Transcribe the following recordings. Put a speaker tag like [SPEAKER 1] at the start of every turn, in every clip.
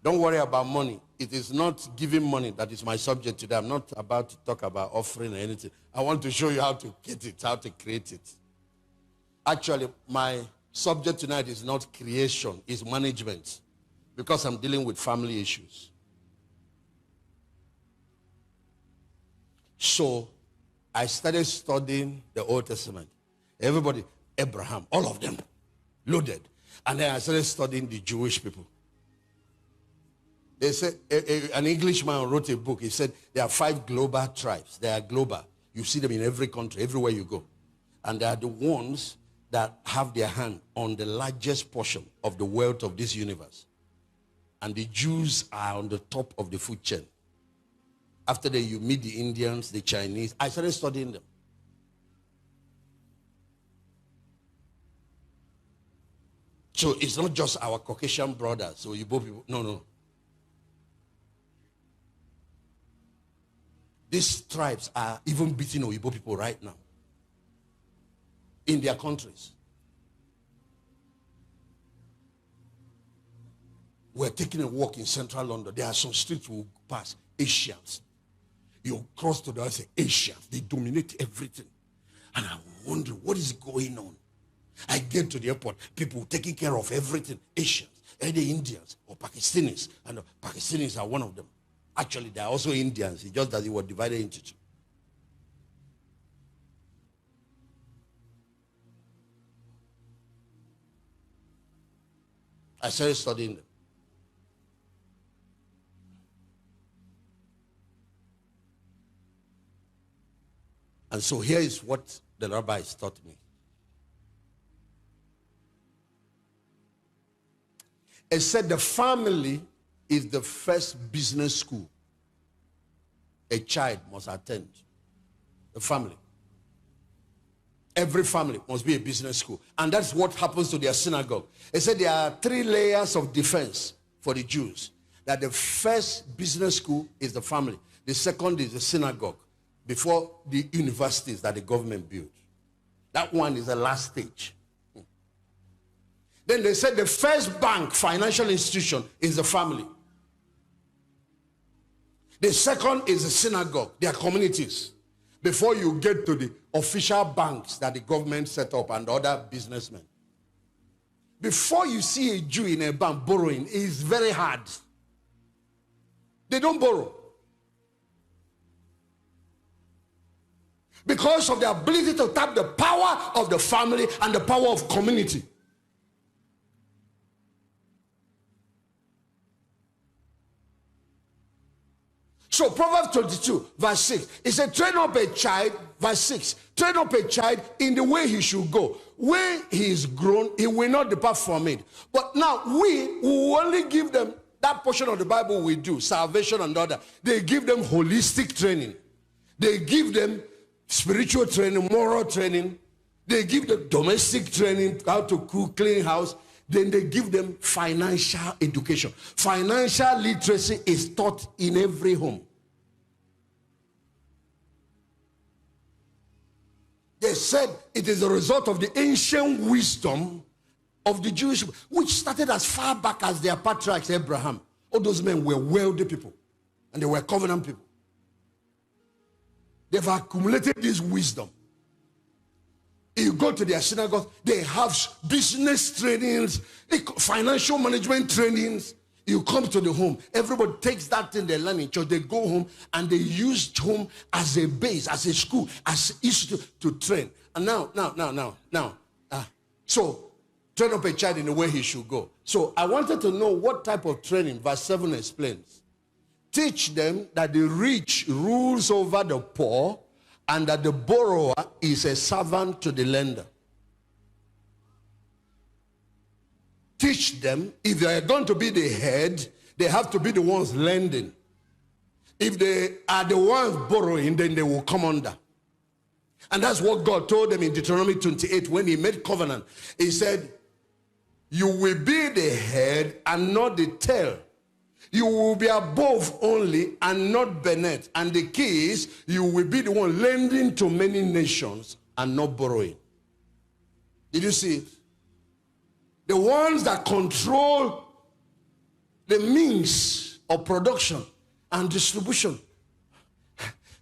[SPEAKER 1] Don't worry about money. It is not giving money that is my subject today. I'm not about to talk about offering or anything. I want to show you how to get it, how to create it. Actually, my subject tonight is not creation, it's management. Because I'm dealing with family issues. So, I started studying the Old Testament. Everybody, Abraham, all of them, loaded. And then I started studying the Jewish people. They said, an Englishman wrote a book. He said, there are 5 global tribes. They are global. You see them in every country, everywhere you go. And they are the ones that have their hand on the largest portion of the wealth of this universe. And the Jews are on the top of the food chain. After that, you meet the Indians, the Chinese. I started studying them. So it's not just our Caucasian brothers, so Igbo people. No. These tribes are even beating Igbo people right now in their countries. We're taking a walk in central London. There are some streets we'll pass, Asians. You cross to the other side, Asians. They dominate everything. And I'm wondering, what is going on? I get to the airport, people taking care of everything. Asians, either Indians or Pakistanis. And the Pakistanis are one of them. Actually, they are also Indians. It's just that they were divided into 2. I started studying them. And so here is what the rabbis taught me. It said the family is the first business school a child must attend. The family. Every family must be a business school. And that's what happens to their synagogue. It said there are 3 layers of defense for the Jews. That the first business school is the family. The second is the synagogue. Before the universities that the government built. That one is the last stage. Then they said the first bank, financial institution, is the family. The second is the synagogue, their communities. Before you get to the official banks that the government set up and other businessmen. Before you see a Jew in a bank borrowing, it's very hard. They don't borrow. Because of the ability to tap the power of the family and the power of community. So Proverbs 22 verse 6, it said, train up a child, verse 6, train up a child in the way he should go. When he is grown, he will not depart from it. But now we will only give them that portion of the Bible we do, salvation and other. They give them holistic training. They give them spiritual training, moral training. They give them domestic training, how to cook, clean house. Then they give them financial education. Financial literacy is taught in every home. They said it is a result of the ancient wisdom of the Jewish people, which started as far back as their patriarchs, Abraham. All those men were wealthy people, and they were covenant people. They've accumulated this wisdom. You go to their synagogue, they have business trainings, financial management trainings. You come to the home, everybody takes that thing they learn in church, they go home and they use home as a base, as a school, as an institute to train. And so train up a child in the way he should go. So I wanted to know what type of training verse 7 explains. Teach them that the rich rules over the poor and that the borrower is a servant to the lender. Teach them, if they are going to be the head, they have to be the ones lending. If they are the ones borrowing, then they will come under. And that's what God told them in Deuteronomy 28 when he made covenant. He said, you will be the head and not the tail. You will be above only and not beneath. And the key is, you will be the one lending to many nations and not borrowing. Did you see it? The ones that control the means of production and distribution.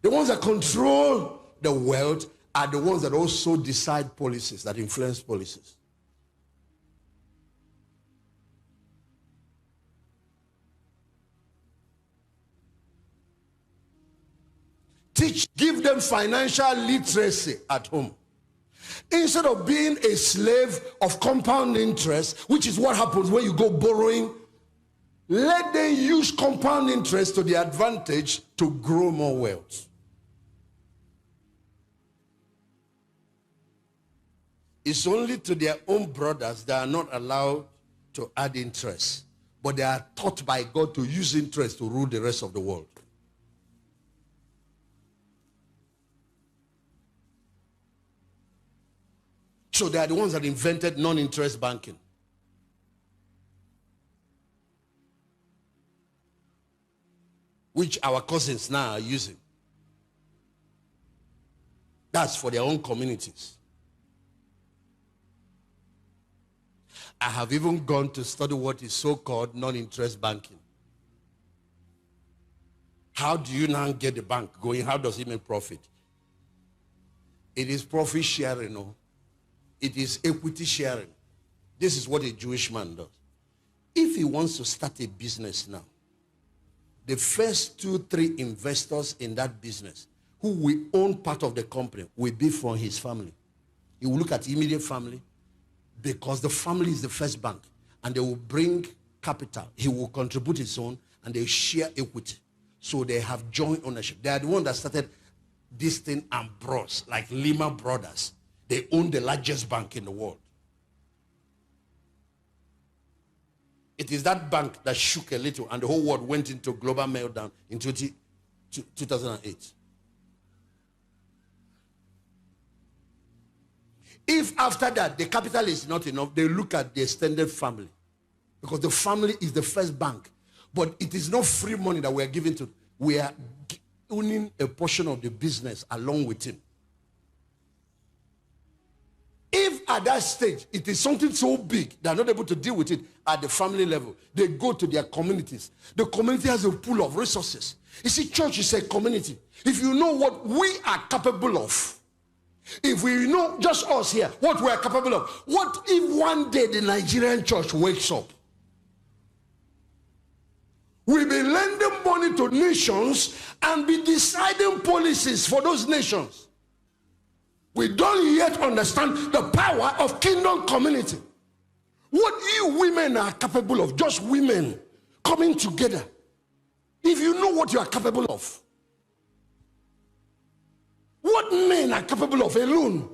[SPEAKER 1] The ones that control the wealth are the ones that also decide policies, that influence policies. Give them financial literacy at home. Instead of being a slave of compound interest, which is what happens when you go borrowing, let them use compound interest to their advantage to grow more wealth. It's only to their own brothers that are not allowed to add interest, but they are taught by God to use interest to rule the rest of the world. So they are the ones that invented non-interest banking. Which our cousins now are using. That's for their own communities. I have even gone to study what is so-called non-interest banking. How do you now get the bank going? How does it make profit? It is profit sharing, no? It is equity sharing. This is what a Jewish man does. If he wants to start a business now, the first 2-3 investors in that business who will own part of the company will be from his family. He will look at the immediate family because the family is the first bank, and they will bring capital. He will contribute his own, and they share equity. So they have joint ownership. They are the one that started this thing and Bros, like Lehman Brothers. They own the largest bank in the world. It is that bank that shook a little and the whole world went into global meltdown in 2008. If after that the capital is not enough, they look at the extended family. Because the family is the first bank. But it is not free money that we are giving to. We are owning a portion of the business along with him. If at that stage it is something so big they are not able to deal with it at the family level, they go to their communities. The community has a pool of resources. You see, church is a community. If you know what we are capable of, if we know, just us here, what we are capable of, what if one day the Nigerian church wakes up? We'll be lending money to nations and be deciding policies for those nations. We don't yet understand the power of kingdom community. What you women are capable of, just women coming together. If you know what you are capable of. What men are capable of alone.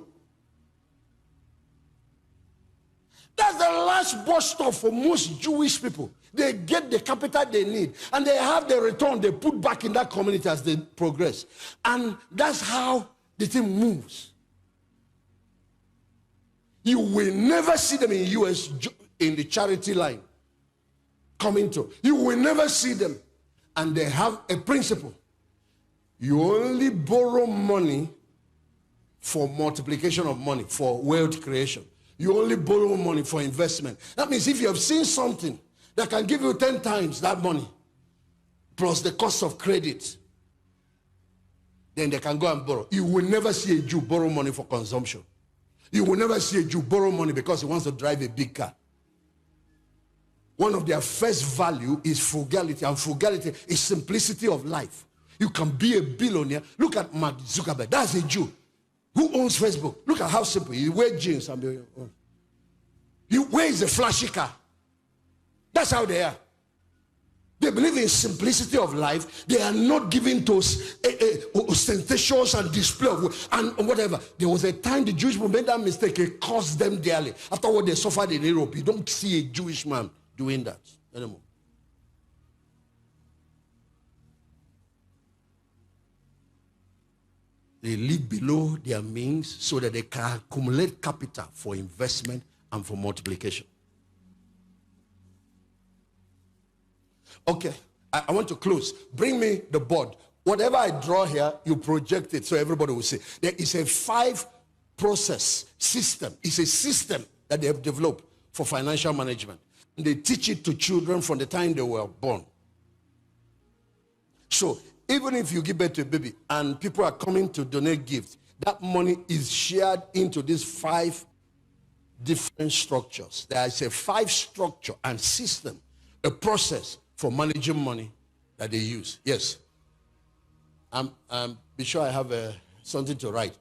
[SPEAKER 1] That's the last bus stop for most Jewish people. They get the capital they need, and they have the return they put back in that community as they progress. And that's how the thing moves. You will never see them in the US in the charity line coming to. You will never see them. And they have a principle. You only borrow money for multiplication of money, for wealth creation. You only borrow money for investment. That means if you have seen something that can give you 10 times that money, plus the cost of credit, then they can go and borrow. You will never see a Jew borrow money for consumption. You will never see a Jew borrow money because he wants to drive a big car. One of their first value is frugality, and frugality is simplicity of life. You can be a billionaire. Look at Mark Zuckerberg. That's a Jew. Who owns Facebook? Look at how simple. He wears jeans. He wears a flashy car. That's how they are. They believe in simplicity of life. They are not given to ostentatious and display and whatever. There was a time the Jewish people made that mistake. It cost them dearly. After what they suffered in Europe, you don't see a Jewish man doing that anymore. They live below their means so that they can accumulate capital for investment and for multiplication. Okay, I want to close. Bring me the board. Whatever I draw here, you project it so everybody will see. There is a 5-process system. It's a system that they have developed for financial management. They teach it to children from the time they were born. So even if you give birth to a baby and people are coming to donate gifts, that money is shared into these 5 different structures. There is a 5 structure and system, a process for managing money that they use. Yes. Be sure I have something to write.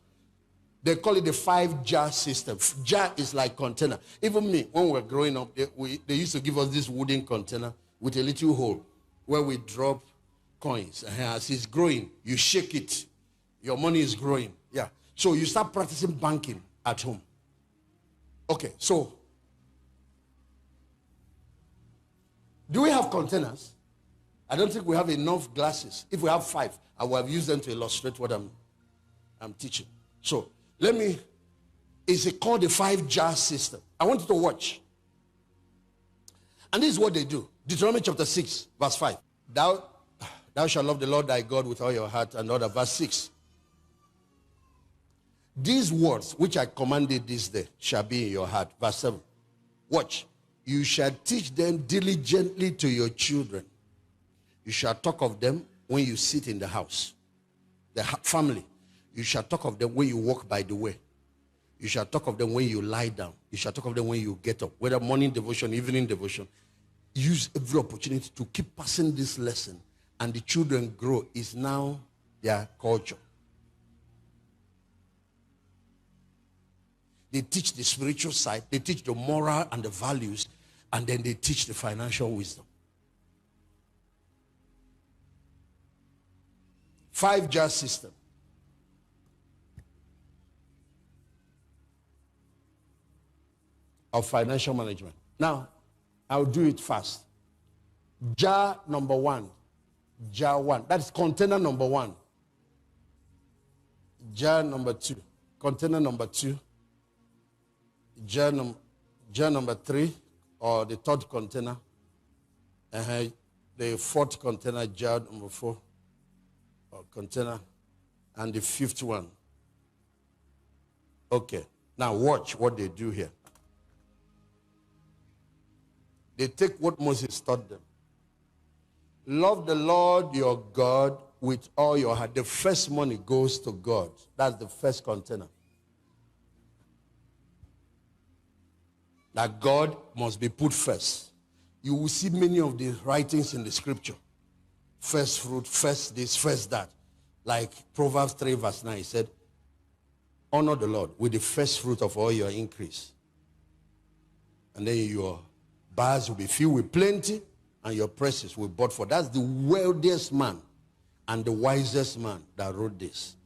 [SPEAKER 1] They call it the 5 jar system. Jar is like container. Even me, when we were growing up, they used to give us this wooden container with a little hole where we drop coins. And as it's growing, you shake it. Your money is growing. Yeah. So you start practicing banking at home. Okay, so do we have containers? I don't think we have enough glasses. If we have 5, I will have used them to illustrate what I'm teaching. So is it called the 5 jar system? I want you to watch. And this is what they do. Deuteronomy chapter 6, verse 5. Thou shalt love the Lord thy God with all your heart and all that. Verse 6. These words which I commanded this day shall be in your heart. Verse 7. Watch. You shall teach them diligently to your children. You shall talk of them when you sit in the house. The family. You shall talk of them when you walk by the way. You shall talk of them when you lie down. You shall talk of them when you get up. Whether morning devotion, evening devotion. Use every opportunity to keep passing this lesson. And the children grow. Is now their culture. They teach the spiritual side. They teach the moral and the values. And then they teach the financial wisdom. 5 jar system. Of financial management. Now, I'll do it fast. Jar number 1. Jar 1. That's container number 1. Jar number 2. Container number 2. Jar number 3, or the 3rd container. The 4th container, jar number 4, or container, and the 5th one. Okay. Now watch what they do here. They take what Moses taught them. Love the Lord your God with all your heart. The first money goes to God. That's the first container. That God must be put first. You will see many of the writings in the scripture. First fruit, first this, first that. Like Proverbs 3 verse 9 said, honor the Lord with the first fruit of all your increase. And then your barns will be filled with plenty and your presses will be bought for. That's the wealthiest man and the wisest man that wrote this.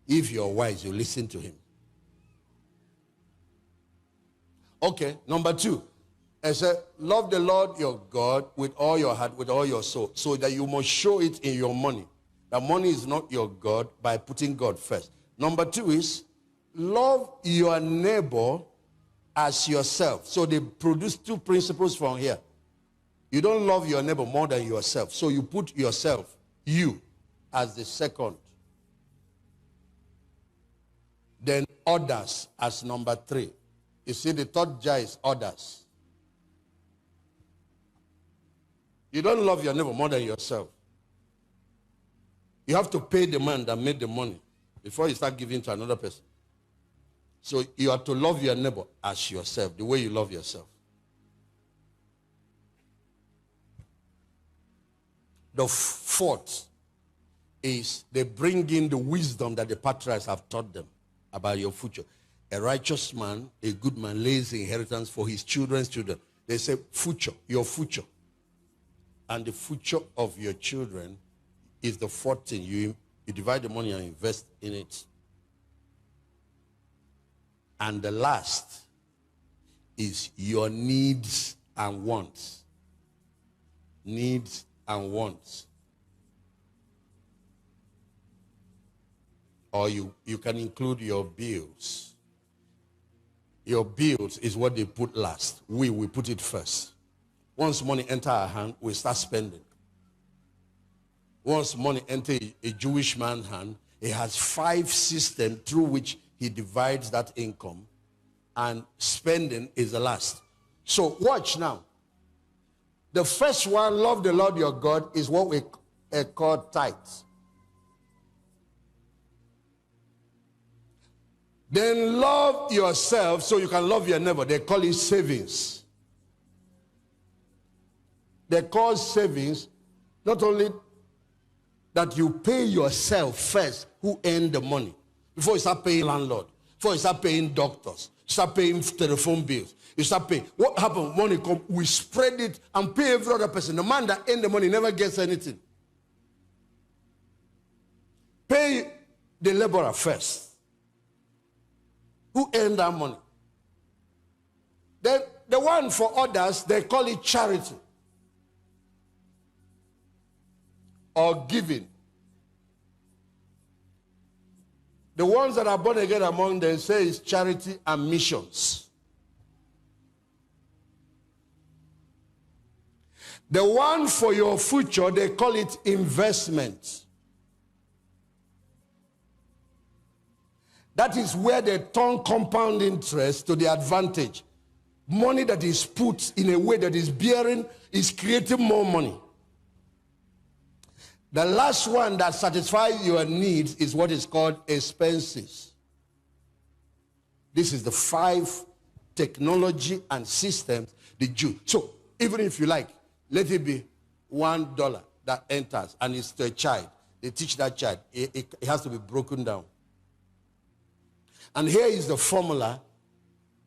[SPEAKER 1] If you're wise, you listen to him. Okay, number 2. I said, love the Lord your God with all your heart, with all your soul. So that you must show it in your money. That money is not your God by putting God first. Number 2 is, love your neighbor as yourself. So they produce 2 principles from here. You don't love your neighbor more than yourself. So you put yourself, you, as the second. Then others as number 3. You see, the 3rd jar is others. You don't love your neighbor more than yourself. You have to pay the man that made the money before you start giving to another person. So you have to love your neighbor as yourself, the way you love yourself. The 4th is they bring in the wisdom that the patriarchs have taught them about your future. A righteous man, a good man, lays the inheritance for his children's children. They say future, your future. And the future of your children is the 4th thing. You divide the money and invest in it. And the last is your needs and wants. Needs and wants. Or you can include your bills. Your bills is what they put last. We put it first. Once money enter our hand, we start spending. Once money enter a Jewish man's hand, he has 5 systems through which he divides that income. And spending is the last. So watch now. The first one, love the Lord your God, is what we call tithes. Then love yourself so you can love your neighbor. They call it savings. They call savings not only that you pay yourself first, who earn the money, before you start paying landlord, before you start paying doctors, you start paying telephone bills, you start paying. What happens? Money come, we spread it and pay every other person. The man that earns the money never gets anything. Pay the laborer first, who earned that money. Then the one for others, they call it charity or giving. The ones that are born again among them say it's charity and missions. The one for your future, they call it investment. That is where they turn compound interest to the advantage. Money that is put in a way that is bearing, is creating more money. The last one that satisfies your needs is what is called expenses. This is the 5 technology and systems the Jew. So even if you like, let it be $1 that enters and it's to a child. They teach that child. It has to be broken down. And here is the formula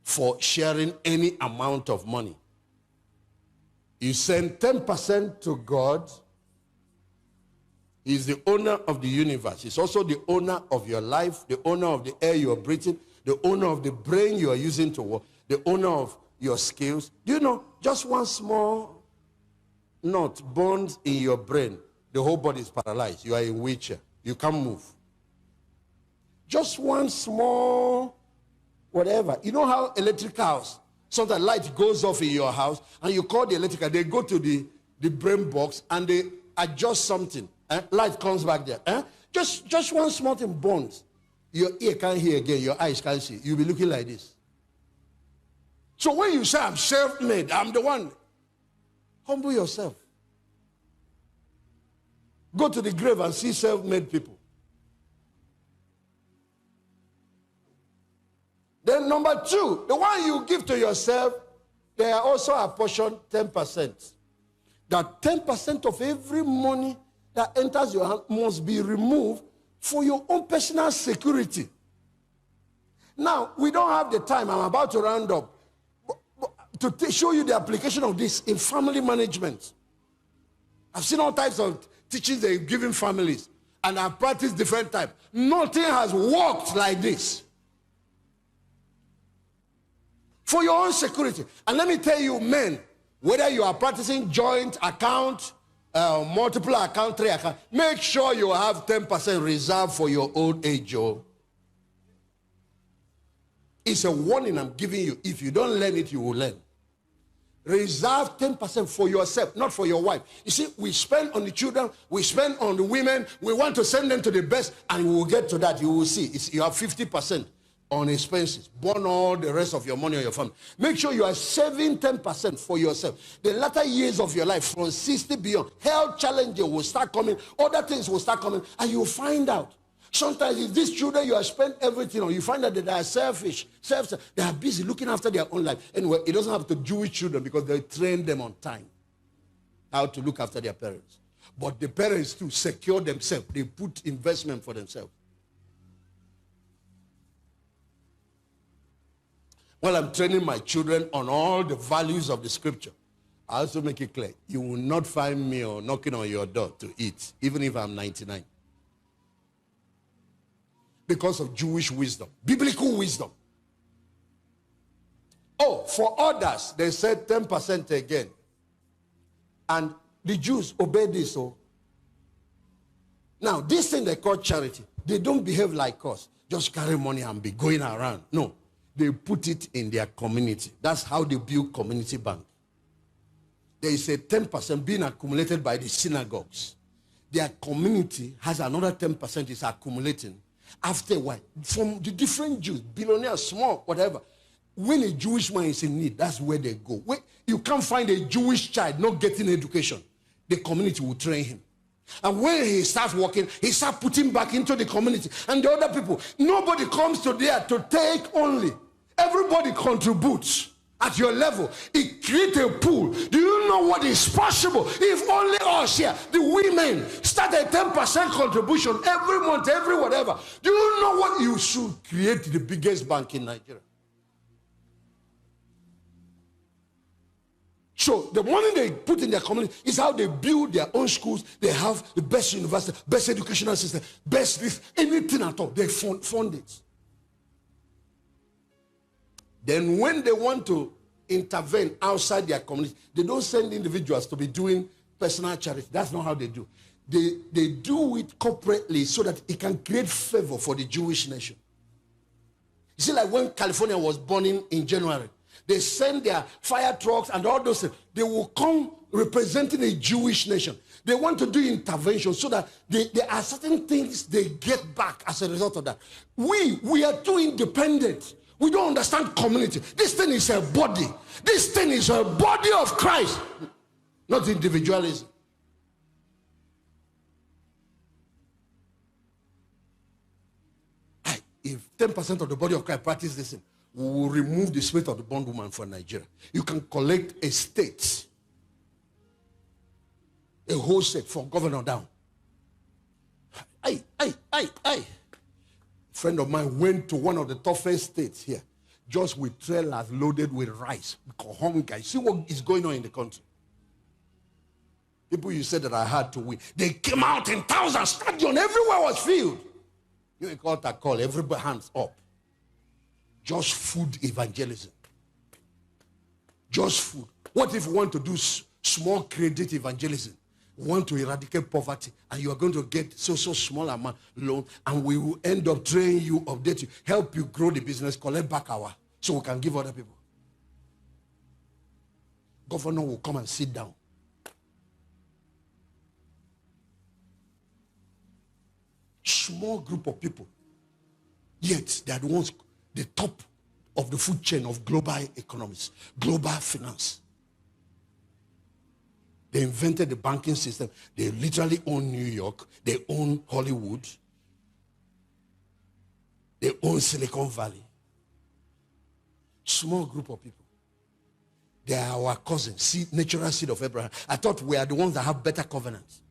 [SPEAKER 1] for sharing any amount of money. You send 10% to God. He's the owner of the universe. He's also the owner of your life, the owner of the air you are breathing, the owner of the brain you are using to work, the owner of your skills. Do you know, just one small knot burned in your brain, the whole body is paralyzed. You are in a wheelchair. You can't move. Just one small whatever. You know how electric house, sometimes light goes off in your house, and you call the electrical, they go to the brain box, and they adjust something. Light comes back there. Just one small thing burns. Your ear can't hear again. Your eyes can't see. You'll be looking like this. So when you say, I'm self-made, I'm the one, humble yourself. Go to the grave and see self-made people. Then number 2, the one you give to yourself, they are also apportioned 10%. That 10% of every money that enters your hand must be removed for your own personal security. Now, we don't have the time. I'm about to round up. To show you the application of this in family management. I've seen all types of teachings they've given families, and I've practiced different types. Nothing has worked like this. For your own security. And let me tell you, men, whether you are practicing joint account, multiple account, 3 account, make sure you have 10% reserved for your old age. It's a warning I'm giving you. If you don't learn it, you will learn. Reserve 10% for yourself, not for your wife. You see, we spend on the children, we spend on the women, we want to send them to the best, and we will get to that. You will see, you have 50% on expenses. Burn all the rest of your money on your family. Make sure you are saving 10% for yourself. The latter years of your life, from 60 beyond, health challenges will start coming, other things will start coming, and you'll find out. Sometimes if these children you have spent everything on, you find out that they are selfish. They are busy looking after their own life. Anyway, it doesn't have to do with children because they train them on time how to look after their parents. But the parents too secure themselves. They put investment for themselves. While I'm training my children on all the values of the scripture, I also make it clear, you will not find me knocking on your door to eat, even if I'm 99. Because of Jewish wisdom, biblical wisdom. Oh, for others, they said 10% again. And the Jews obey this. Now, this thing they call charity, they don't behave like us. Just carry money and be going around. No, they put it in their community. That's how they build community bank. There is a 10% being accumulated by the synagogues. Their community has another 10% is accumulating. After a while, from the different Jews, billionaires, small, whatever, when a Jewish man is in need, that's where they go. When you can't find a Jewish child not getting education, the community will train him. And when he starts working, he starts putting back into the community. And the other people, nobody comes to there to take only. Everybody contributes at your level. It creates a pool. Do you know what is possible if only us here, the women, start a 10% contribution every month, every whatever? Do you know what? You should create the biggest bank in Nigeria. So the money they put in their community is how they build their own schools. They have the best university, best educational system, best this, anything at all. They fund it. Then when they want to intervene outside their community, they don't send individuals to be doing personal charity. That's not how they do. They do it corporately so that it can create favor for the Jewish nation. You see, like when California was burning in January, they send their fire trucks and all those things. They will come representing a Jewish nation. They want to do intervention so that there are certain things they get back as a result of that. We are too independent. We don't understand community. This thing is a body. This thing is a body of Christ, not individualism. If 10% of the body of Christ practice this thing, we will remove the spirit of the bondwoman from Nigeria. You can collect a state, a whole state from governor down. A friend of mine went to one of the toughest states here, just with trailers loaded with rice, because hunger. See what is going on in the country. People you said that I had to win, they came out in thousands, stadium, everywhere was filled. You got a call, everybody hands up. Just food evangelism. Just food. What if you want to do small credit evangelism? We want to eradicate poverty, and you are going to get so small amount loan, and we will end up training you, update you, help you grow the business, collect back our, so we can give other people. Governor will come and sit down. Small group of people, yet they are the ones, the top of the food chain of global economics, global finance. They invented the banking system. They literally own New York. They own Hollywood. They own Silicon Valley. Small group of people. They are our cousins, natural seed of Abraham. I thought we are the ones that have better covenants.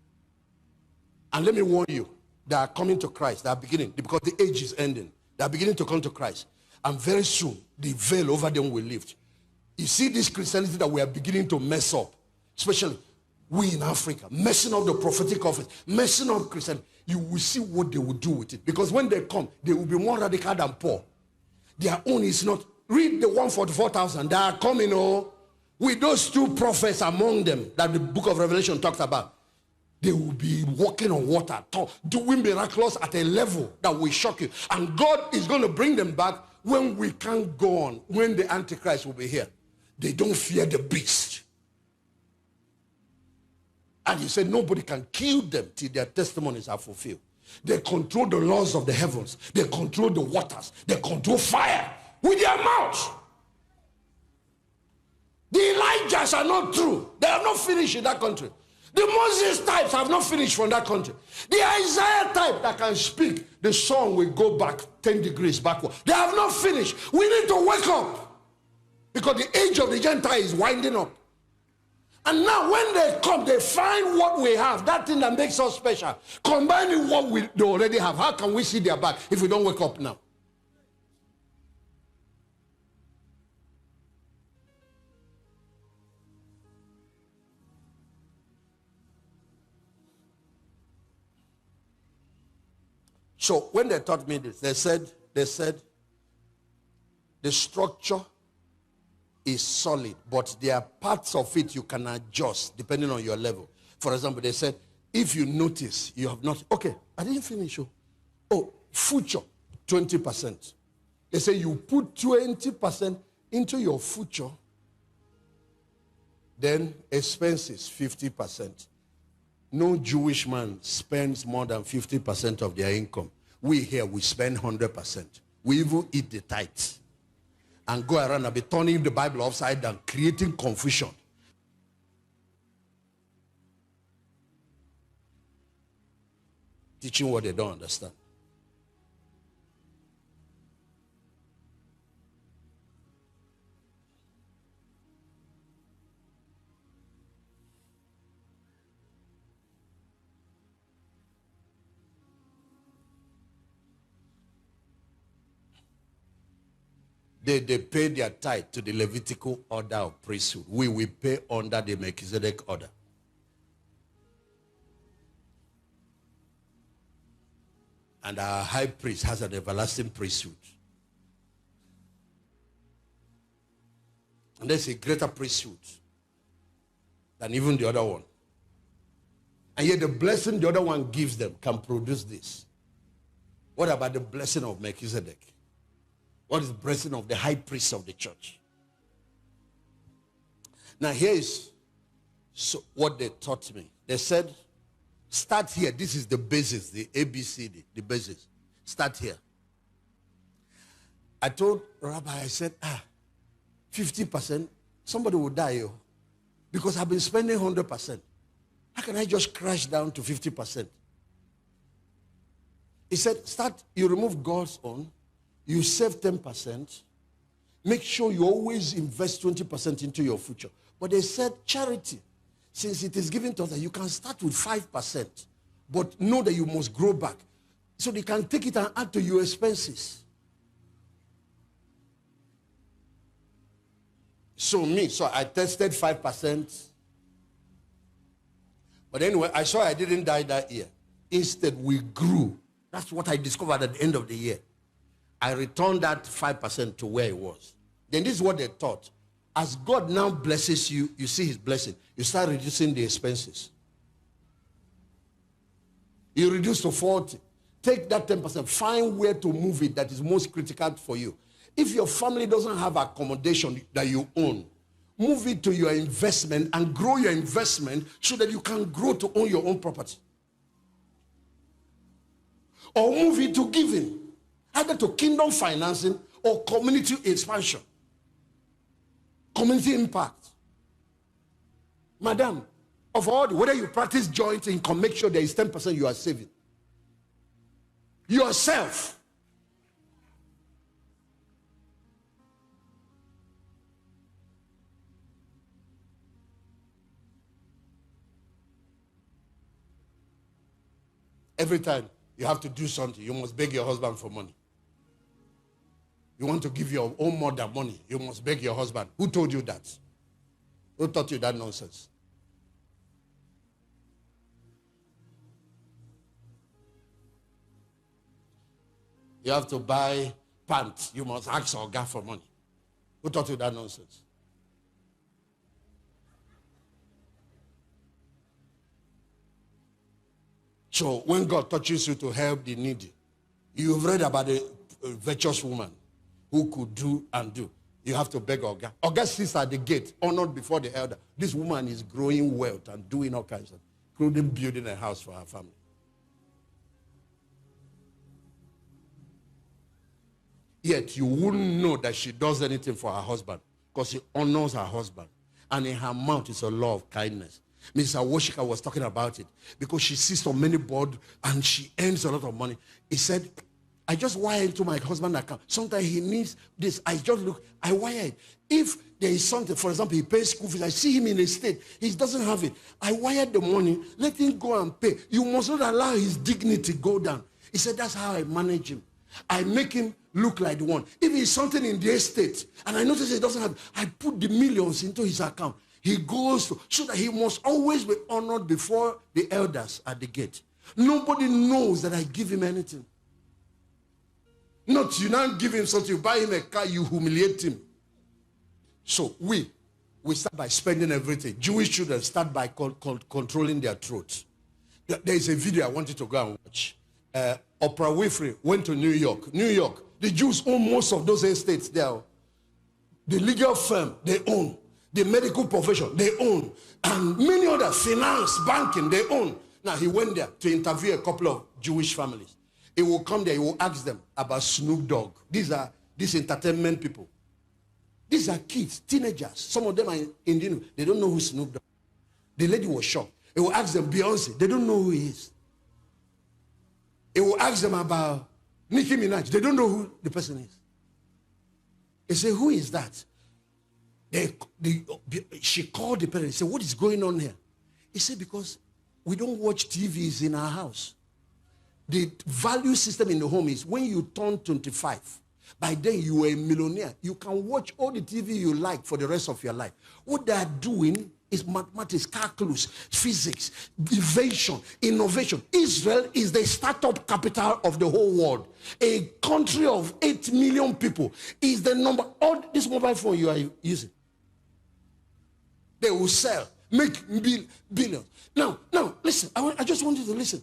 [SPEAKER 1] And let me warn you, they are coming to Christ. They are beginning, because the age is ending. They are beginning to come to Christ. And very soon, the veil over them will lift. You see this Christianity that we are beginning to mess up, especially we in Africa, messing up the prophetic office, messing up Christianity. You will see what they will do with it. Because when they come, they will be more radical than Paul. Their own is not. Read the 144,000. They are coming, with those two prophets among them that the book of Revelation talks about. They will be walking on water, doing miracles at a level that will shock you. And God is going to bring them back when we can't go on, when the Antichrist will be here. They don't fear the beast. And he said nobody can kill them till their testimonies are fulfilled. They control the laws of the heavens. They control the waters. They control fire with their mouth. The Elijahs are not true. They are not finished in that country. The Moses types have not finished from that country. The Isaiah type that can speak, the sun will go back 10 degrees backward. They have not finished. We need to wake up, because the age of the Gentile is winding up. And now when they come, they find what we have, that thing that makes us special, combining what they already have. How can we see their back if we don't wake up now? So when they taught me this, they said the structure is solid, but there are parts of it you can adjust depending on your level. For example, they said, if you notice you have not, okay, I didn't finish. Future, 20%. They say you put 20% into your future, then expenses, 50%. No Jewish man spends more than 50% of their income. We here, we spend 100%. We even eat the tithes. and go around and be turning the Bible upside down, creating confusion. Teaching what they don't understand. They pay their tithe to the Levitical order of priesthood. We will pay under the Melchizedek order. And our high priest has an everlasting priesthood. And there's a greater priesthood than even the other one. And yet the blessing the other one gives them can produce this. What about the blessing of Melchizedek? What is the blessing of the high priest of the church? Now here is what they taught me. They said, start here. This is the basis, the ABCD, the basis. Start here. I told Rabbi, I said, 50%, somebody will die. Because I've been spending 100%. How can I just crash down to 50%? He said, start, you remove God's own, you save 10%, make sure you always invest 20% into your future. But they said, charity, since it is given to us, you can start with 5%, but know that you must grow back. So they can take it and add to your expenses. So I tested 5%. But anyway, I saw I didn't die that year. Instead, we grew. That's what I discovered at the end of the year. I returned that 5% to where it was. Then this is what they taught. As God now blesses you, you see his blessing. You start reducing the expenses. You reduce to 40. Take that 10%. Find where to move it that is most critical for you. If your family doesn't have accommodation that you own, move it to your investment and grow your investment so that you can grow to own your own property. Or move it to giving, either to kingdom financing or community expansion. Community impact. Madam, of all, whether you practice joint income, make sure there is 10% you are saving. Yourself. Every time you have to do something, you must beg your husband for money. You want to give your own mother money, you must beg your husband. Who told you that? Who taught you that nonsense? You have to buy pants, you must ask your guy for money. Who taught you that nonsense? So when God touches you to help the needy, you've read about a virtuous woman who could do and do. You have to beg Oga. Oga sits at the gate, honored before the elder. This woman is growing wealth and doing all kinds of, including building a house for her family. Yet you wouldn't know that she does anything for her husband because she honors her husband. And in her mouth is a law of kindness. Mr. Woshika was talking about it because she sits on many boards and she earns a lot of money. He said, I just wire into my husband's account. Sometimes he needs this. I just look, I wire it. If there is something, for example, he pays school fees, I see him in a state, he doesn't have it. I wire the money, let him go and pay. You must not allow his dignity go down. He said, that's how I manage him. I make him look like the one. If it's something in the estate, and I notice he doesn't have, I put the millions into his account. He goes to, so that he must always be honored before the elders at the gate. Nobody knows that I give him anything. Not you now give him something, you buy him a car, you humiliate him. So we start by spending everything. Jewish children start by controlling their throats. There is a video I want you to go and watch. Oprah Winfrey went to New York. New York, the Jews own most of those estates there. The legal firm, they own. The medical profession, they own. And many other finance, banking, they own. Now, he went there to interview a couple of Jewish families. He will come there, he will ask them about Snoop Dogg. These are these entertainment people. These are kids, teenagers. Some of them are Indian. They don't know who Snoop Dogg. The lady was shocked. He will ask them, Beyonce. They don't know who he is. He will ask them about Nicki Minaj. They don't know who the person is. He said, who is that? She called the parent and said, what is going on here? He said, because we don't watch TVs in our house. The value system in the home is when you turn 25, by then you are a millionaire. You can watch all the TV you like for the rest of your life. What they are doing is mathematics, calculus, physics, invention, innovation. Israel is the startup capital of the whole world. A country of 8 million people is the number. All this mobile phone you are using, they will sell, make billions. Now, listen, I just want you to listen.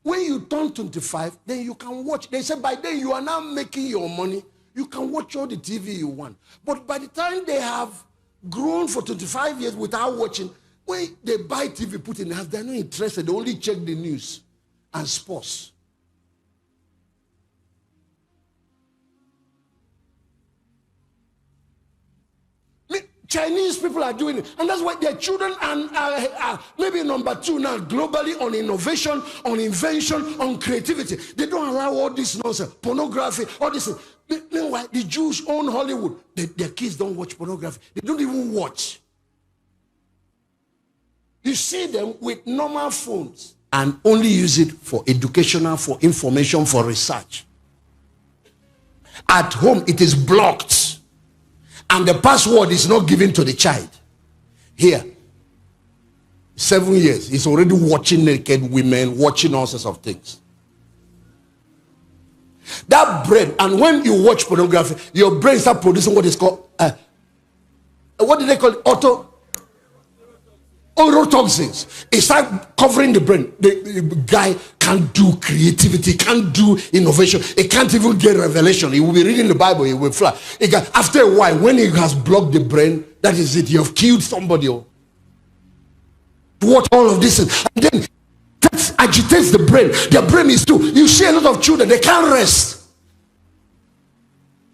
[SPEAKER 1] When you turn 25, then you can watch. They say by then you are now making your money. You can watch all the TV you want. But by the time they have grown for 25 years without watching, when they buy TV, put in the house, they're not interested. They only check the news and sports. Chinese people are doing it, and that's why their children are maybe number 2 now globally on innovation, on invention, on creativity. They don't allow all this nonsense, pornography, all this. Meanwhile, the Jews own Hollywood. Their kids don't watch pornography. They don't even watch. You see them with normal phones and only use it for educational, for information, for research. At home, it is blocked. And the password is not given to the child. Here, 7 years, he's already watching naked women, watching all sorts of things. That brain, and when you watch pornography, your brain starts producing what is called, what do they call it? Neurotoxins. It starts covering the brain. The guy can't do creativity, can't do innovation. He can't even get revelation. He will be reading the Bible, he will fly. After a while, when he has blocked the brain, that is it. You have killed somebody. Watch all of this, and then that agitates the brain. Their brain is too. You see a lot of children, they can't rest.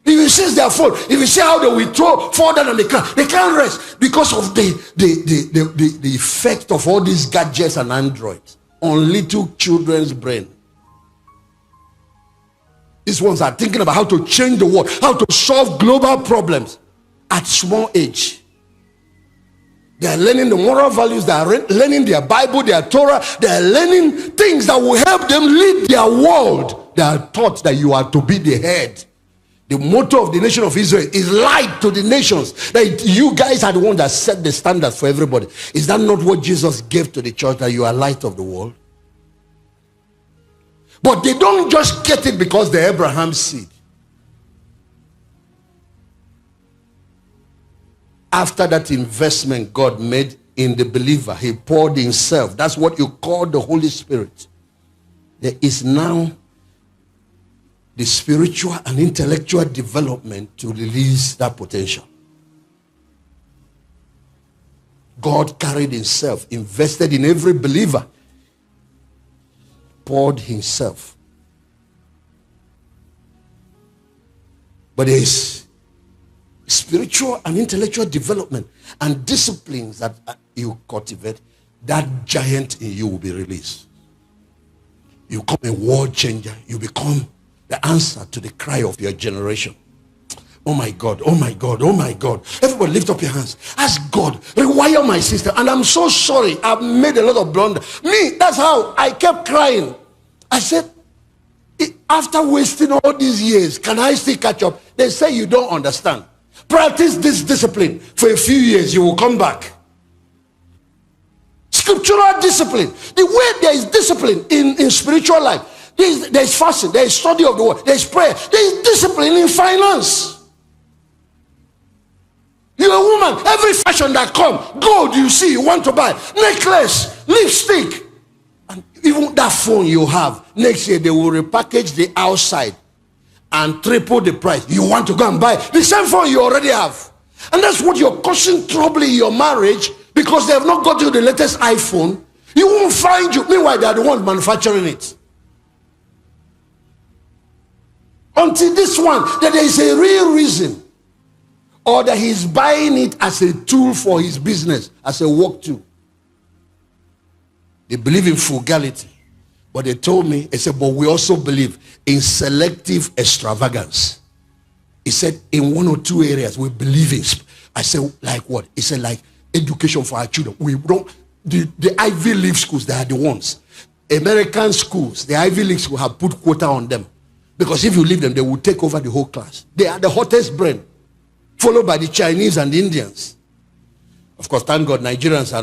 [SPEAKER 1] If you see their phone, if you see how they will fall down on the ground, they can't rest because of the effect of all these gadgets and androids on little children's brain. These ones are thinking about how to change the world, how to solve global problems at small age. They are learning the moral values, they are learning their Bible, their Torah, they are learning things that will help them lead their world. They are taught that you are to be the head. The motto of the nation of Israel is light to the nations. That you guys are the one that set the standard for everybody. Is that not what Jesus gave to the church, that you are light of the world? But they don't just get it because they're Abraham's seed. After that investment God made in the believer, he poured himself. That's what you call the Holy Spirit. There is now the spiritual and intellectual development to release that potential. God carried himself, invested in every believer, poured himself. But there is spiritual and intellectual development and disciplines that you cultivate. That giant in you will be released. You become a world changer. You become the answer to the cry of your generation. Oh my God, oh my God, oh my God. Everybody lift up your hands. Ask God, rewire my system. And I'm so sorry, I've made a lot of blunder. Me, that's how I kept crying. I said, after wasting all these years, can I still catch up? They say you don't understand. Practice this discipline for a few years, you will come back. Scriptural discipline. The way there is discipline in spiritual life, there is fasting, there is study of the word, there is prayer, there is discipline in finance. You're a woman, every fashion that comes, gold you see, you want to buy, necklace, lipstick, and even that phone you have, next year they will repackage the outside and triple the price. You want to go and buy the same phone you already have. And that's what you're causing trouble in your marriage, because they have not got you the latest iPhone. You won't find you. Meanwhile, they are the ones manufacturing it. Until this one, that there is a real reason or that he's buying it as a tool for his business, as a work tool. They believe in frugality. But they told me, they said, but we also believe in selective extravagance. He said, in one or two areas, we believe in. I said, like what? He said, like education for our children. We don't, the Ivy League schools, they are the ones. American schools, the Ivy League schools have put quota on them. Because if you leave them, they will take over the whole class. They are the hottest brain, followed by the Chinese and the Indians. Of course, thank God, Nigerians are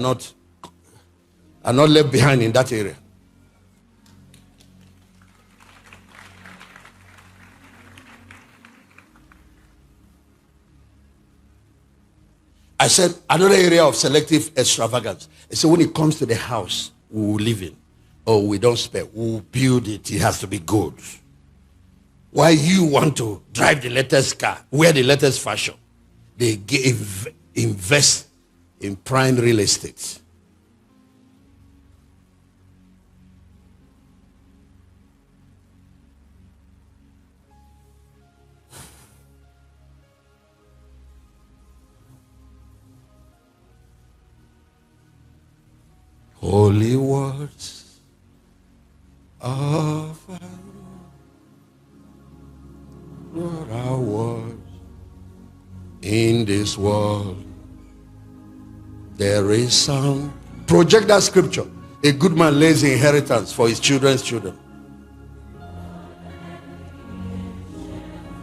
[SPEAKER 1] not left behind in that area. I said, another area of selective extravagance. I said, when it comes to the house we will live in, or we don't spare, we will build it. It has to be good. Why you want to drive the latest car, wear the latest fashion? They invest in prime real estate. Holy words of what our words in this world. There is some. Project that scripture. A good man lays the inheritance for his children's children.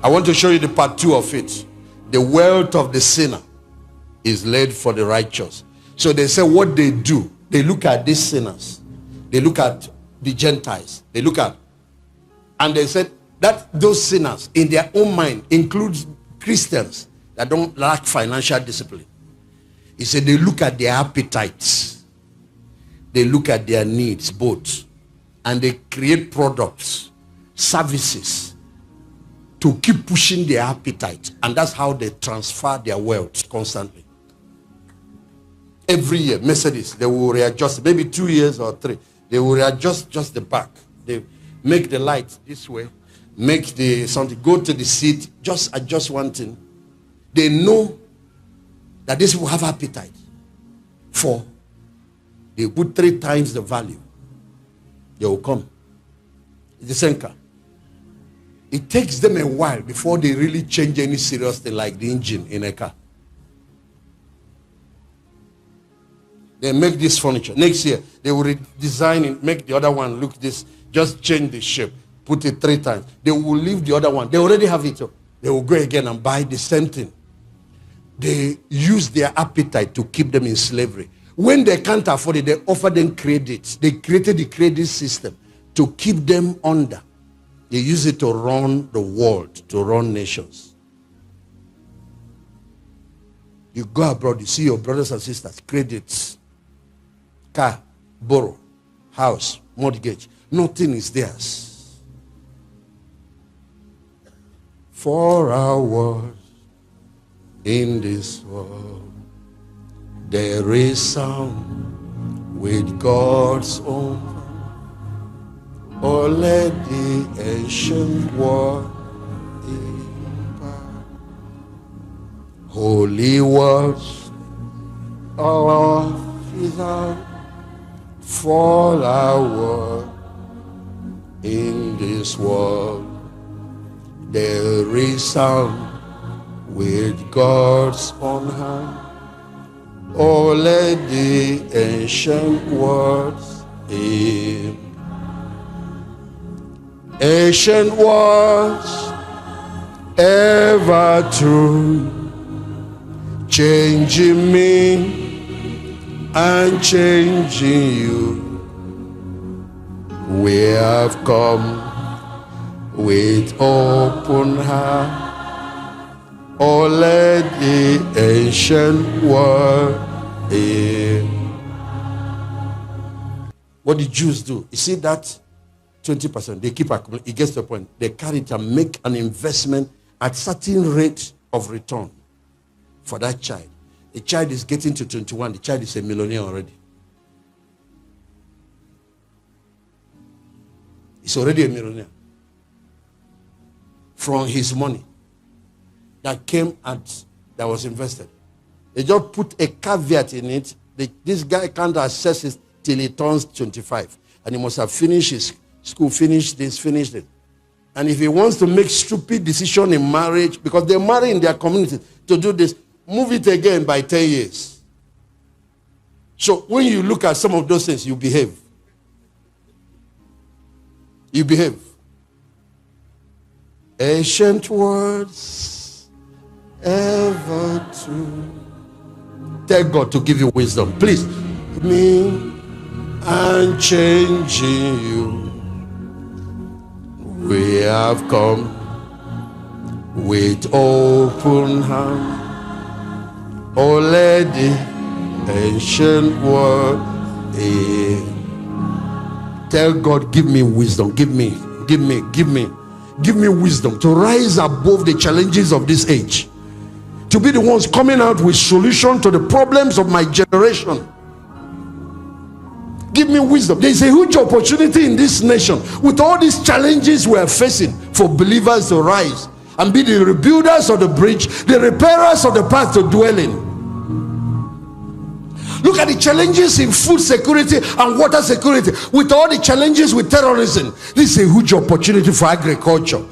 [SPEAKER 1] I want to show you the part 2 of it. The wealth of the sinner is laid for the righteous. So they say what they do. They look at these sinners. They look at the Gentiles. They look at, and they said that those sinners in their own mind includes Christians that don't lack financial discipline. He said they look at their appetites. They look at their needs both. And they create products, services to keep pushing their appetite. And that's how they transfer their wealth constantly. Every year, Mercedes, they will readjust, maybe 2 years or 3. They will readjust just the back. They make the light this way, make the something, go to the seat, just adjust one thing. They know that this will have appetite for. They put 3 times the value. They will come. It's the same car. It takes them a while before they really change any serious thing like the engine in a car. They make this furniture. Next year, they will redesign it, make the other one look this, just change the shape, put it 3 times. They will leave the other one. They already have it. They will go again and buy the same thing. They use their appetite to keep them in slavery. When they can't afford it, they offer them credit. They created the credit system to keep them under. They use it to run the world, to run nations. You go abroad, you see your brothers and sisters, credits. Car, borrow, house, mortgage. Nothing is theirs. For hours in this world, there is some with God's own. Oh, let the ancient world impart. Holy words of His heart. For our in this world, there is some with God's own hand. Oh, let the ancient words in. Ancient words ever true, changing me and changing you. We have come with open heart. Oh, let the ancient world in. What the Jews do, you see that 20%, they keep accumulating. It gets to a point, they carry it and make an investment at certain rate of return for that child. A child is getting to 21, the child is a millionaire already. He's already a millionaire. From his money that came at that was invested. They just put a caveat in it. This guy can't access it till he turns 25. And he must have finished his school, finished this, finished it. And if he wants to make stupid decision in marriage, because they marry in their community to do this, move it again by 10 years. So when you look at some of those things, you behave. You behave. Ancient words, ever true. Tell God to give you wisdom. Please. Me and changing you. We have come with open hand. Oh, lady, ancient word. Tell God, give me wisdom. Give me wisdom to rise above the challenges of this age. To be the ones coming out with solution to the problems of my generation. Give me wisdom. There is a huge opportunity in this nation with all these challenges we are facing for believers to rise and be the rebuilders of the bridge, the repairers of the path to dwelling. Look at the challenges in food security and water security with all the challenges with terrorism. This is a huge opportunity for agriculture.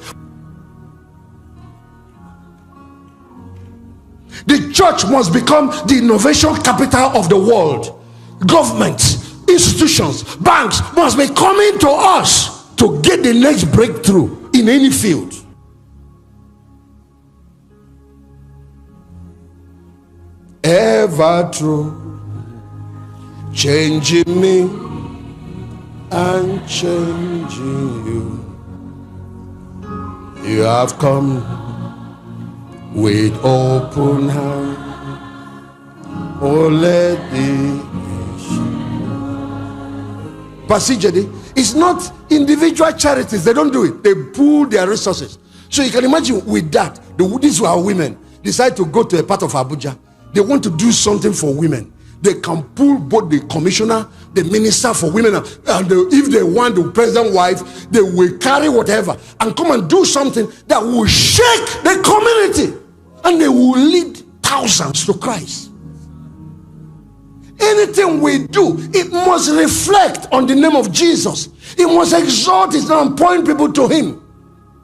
[SPEAKER 1] The church must become the innovation capital of the world. Governments, institutions, banks must be coming to us to get the next breakthrough in any field. Ever true, changing me and changing you. You have come with open hand. Oh, let the Pastor, it's not individual charities. They don't do it. They pool their resources. So you can imagine with that, these were women decide to go to a part of Abuja. They want to do something for women. They can pull both the commissioner, the minister for women, and if they want the president's wife, they will carry whatever and come and do something that will shake the community, and they will lead thousands to Christ. Anything we do, it must reflect on the name of Jesus. It must exalt His name and point people to Him.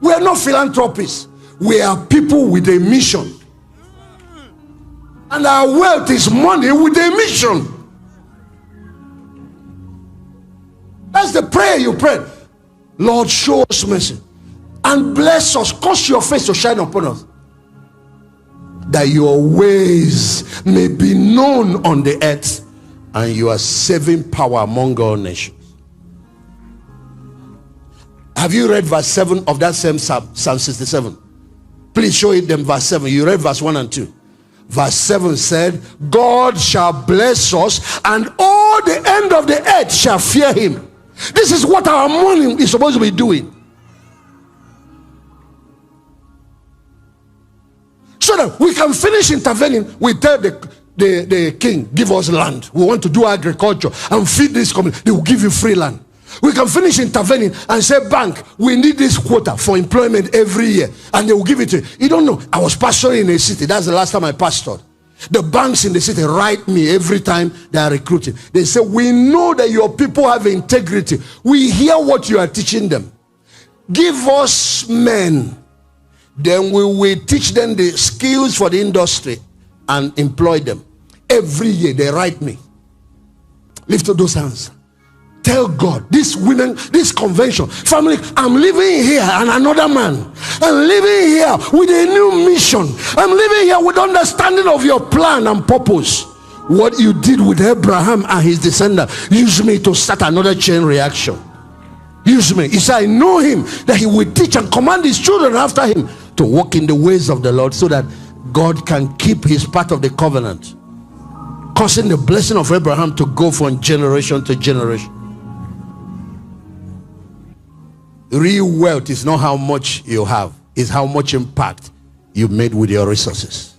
[SPEAKER 1] We are not philanthropists. We are people with a mission. And our wealth is money with a mission. That's the prayer you pray. Lord, show us mercy and bless us. Cause your face to shine upon us, that your ways may be known on the earth, and you are saving power among all nations. Have you read verse 7 of that same Psalm 67? Please show it them verse 7. You read verse 1 and 2. Verse 7 said, God shall bless us, and all the end of the earth shall fear Him. This is what our morning is supposed to be doing. So that we can finish intervening. We tell the king, give us land. We want to do agriculture and feed this community. They will give you free land. We can finish intervening and say, bank, we need this quota for employment every year, and they will give it to you. You don't know. I was pastoring in a city. That's the last time I pastored. The banks in the city write me every time they are recruiting. They say, we know that your people have integrity. We hear what you are teaching them. Give us men. Then we will teach them the skills for the industry and employ them. Every year they write me. Lift up those hands. Tell God, this women, this convention, family, I'm living here and another man. I'm living here with a new mission. I'm living here with understanding of your plan and purpose. What you did with Abraham and his descendant, use me to start another chain reaction. Use me. He said, I know him, that he will teach and command his children after him to walk in the ways of the Lord, so that God can keep his part of the covenant, causing the blessing of Abraham to go from generation to generation. Real wealth is not how much you have, it's how much impact you made with your resources.